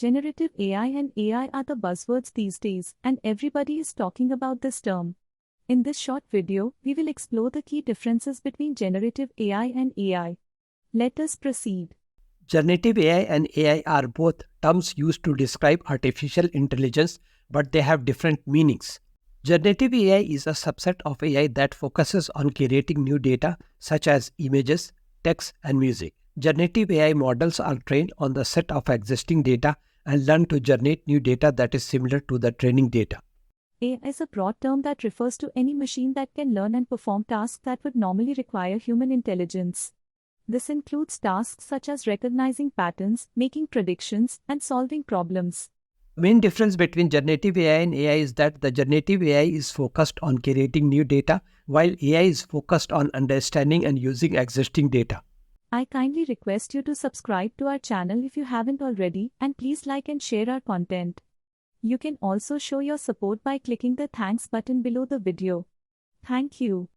Generative AI and AI are the buzzwords these days, and everybody is talking about this term. In this short video, we will explore the key differences between generative AI and AI. Let us proceed. Generative AI and AI are both terms used to describe artificial intelligence, but they have different meanings. Generative AI is a subset of AI that focuses on creating new data such as images, text, and music. Generative AI models are trained on the set of existing data and learn to generate new data that is similar to the training data. AI is a broad term that refers to any machine that can learn and perform tasks that would normally require human intelligence. This includes tasks such as recognizing patterns, making predictions, and solving problems. The main difference between generative AI and AI is that the generative AI is focused on creating new data, while AI is focused on understanding and using existing data. I kindly request you to subscribe to our channel if you haven't already, and please like and share our content. You can also show your support by clicking the thanks button below the video. Thank you.